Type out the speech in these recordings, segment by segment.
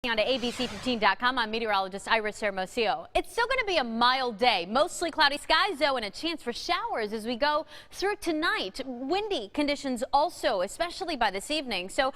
On to ABC15.com, I'm meteorologist Iris Hermosillo. It's still going to be a mild day. Mostly cloudy skies, though, and a chance for showers as we go through tonight. Windy conditions also, especially by this evening. So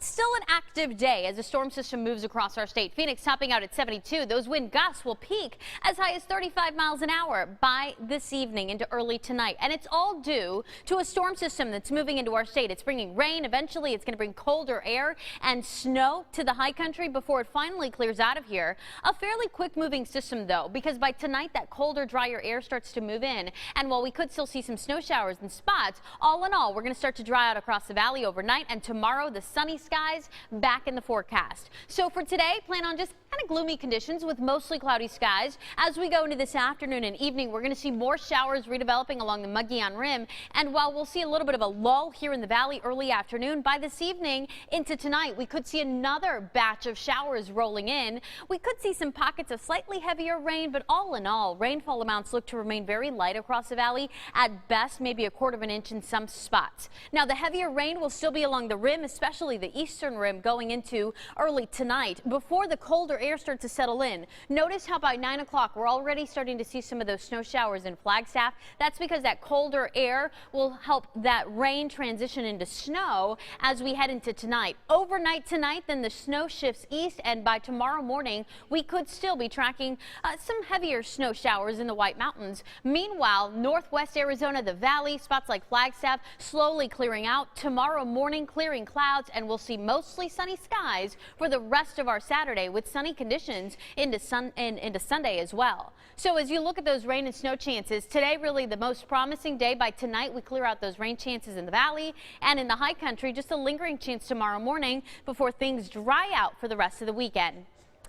still an active day as the storm system moves across our state. Phoenix topping out at 72. Those wind gusts will peak as high as 35 miles an hour by this evening into early tonight. And it's all due to a storm system that's moving into our state. It's bringing rain. Eventually, it's going to bring colder air and snow to the high country before it finally clears out of here. A fairly quick moving system, though, because by tonight that colder, drier air starts to move in. And while we could still see some snow showers in spots, all in all, we're going to start to dry out across the valley overnight. And tomorrow, the sunny skies back in the forecast. So for today, plan on just kind of gloomy conditions with mostly cloudy skies. As we go into this afternoon and evening, we're going to see more showers redeveloping along the Mogollon Rim. And while we'll see a little bit of a lull here in the valley early afternoon, by this evening into tonight, we could see another batch of showers rolling in. We could see some pockets of slightly heavier rain, but all in all, rainfall amounts look to remain very light across the valley. At best, maybe a quarter of an inch in some spots. Now, the heavier rain will still be along the rim, especially the eastern rim going into early tonight before the colder air starts to settle in. Notice how by 9 o'clock, we're already starting to see some of those snow showers in Flagstaff. That's because that colder air will help that rain transition into snow as we head into tonight. Overnight tonight, then the snow shifts east, and by tomorrow morning, we could still be tracking some heavier snow showers in the White Mountains. Meanwhile, northwest Arizona, the valley, spots like Flagstaff slowly clearing out. Tomorrow morning, clearing clouds, and we'll see mostly sunny skies for the rest of our Saturday with sunny conditions into Sunday as well. So as you look at those rain and snow chances, today really the most promising day. By tonight, we clear out those rain chances in the valley and in the high country. Just a lingering chance tomorrow morning before things dry out for the rest of the weekend.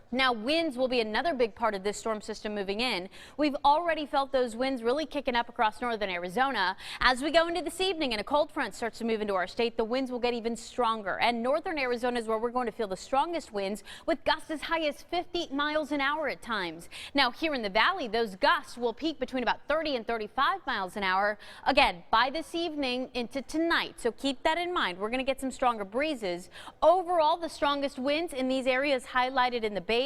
Now, winds will be another big part of this storm system moving in. We've already felt those winds really kicking up across northern Arizona. As we go into this evening and a cold front starts to move into our state, the winds will get even stronger. And northern Arizona is where we're going to feel the strongest winds with gusts as high as 50 miles an hour at times. Now, here in the valley, those gusts will peak between about 30 and 35 miles an hour. Again, by this evening into tonight. So keep that in mind. We're going to get some stronger breezes. Overall, the strongest winds in these areas highlighted in the beige.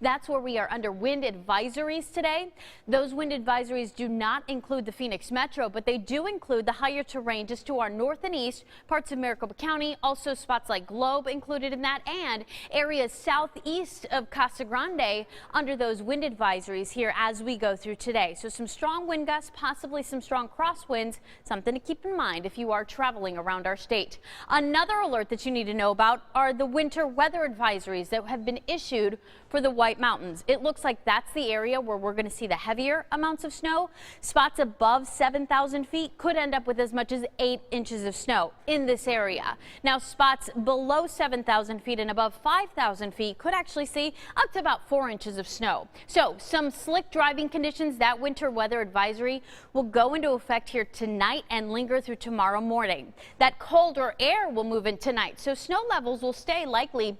That's where we are under wind advisories today. Those wind advisories do not include the Phoenix metro, but they do include the higher terrain just to our north and east, parts of Maricopa County, also spots like Globe included in that, and areas southeast of Casa Grande under those wind advisories here as we go through today. So some strong wind gusts, possibly some strong crosswinds, something to keep in mind if you are traveling around our state. Another alert that you need to know about are the winter weather advisories that have been issued for the White Mountains. It looks like that's the area where we're going to see the heavier amounts of snow. Spots above 7,000 feet could end up with as much as 8 inches of snow in this area. Now, spots below 7,000 feet and above 5,000 feet could actually see up to about 4 inches of snow. So some slick driving conditions. That winter weather advisory will go into effect here tonight and linger through tomorrow morning. That colder air will move in tonight, so snow levels will stay likely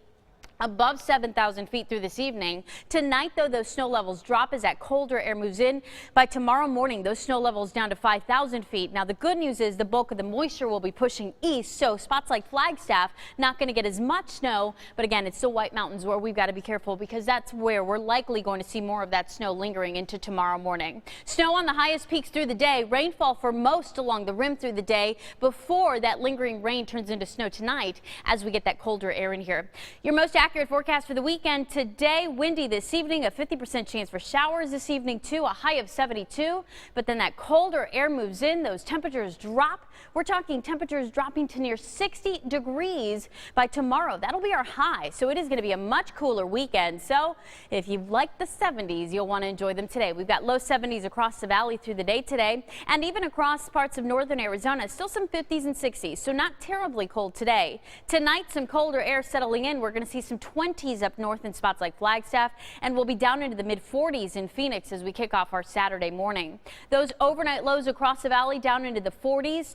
above 7,000 feet through this evening. Tonight, though, those snow levels drop as that colder air moves in. By tomorrow morning, those snow levels down to 5,000 feet. Now, the good news is the bulk of the moisture will be pushing east, so spots like Flagstaff not going to get as much snow. But again, it's still White Mountains where we've got to be careful because that's where we're likely going to see more of that snow lingering into tomorrow morning. Snow on the highest peaks through the day. Rainfall for most along the rim through the day before that lingering rain turns into snow tonight as we get that colder air in here. Your most accurate forecast for the weekend today: windy this evening, a 50% chance for showers this evening too, a high of 72. But then that colder air moves in, those temperatures drop. We're talking temperatures dropping to near 60 degrees by tomorrow. That'll be our high, so it is going to be a much cooler weekend. So if you like the 70s, you'll want to enjoy them today. We've got low 70s across the valley through the day today, and even across parts of northern Arizona, still some 50s and 60s, so not terribly cold today. Tonight, some colder air settling in. We're going to see some 20s up north in spots like Flagstaff, and we'll be down into the mid 40s in Phoenix as we kick off our Saturday morning. Those overnight lows across the valley down into the 40s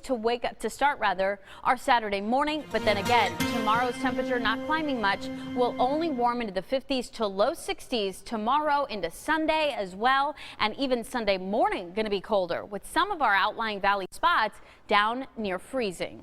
to start our Saturday morning. But then again, tomorrow's temperature not climbing much, will only warm into the 50s to low 60s tomorrow into Sunday as well, and even Sunday morning going to be colder with some of our outlying valley spots down near freezing.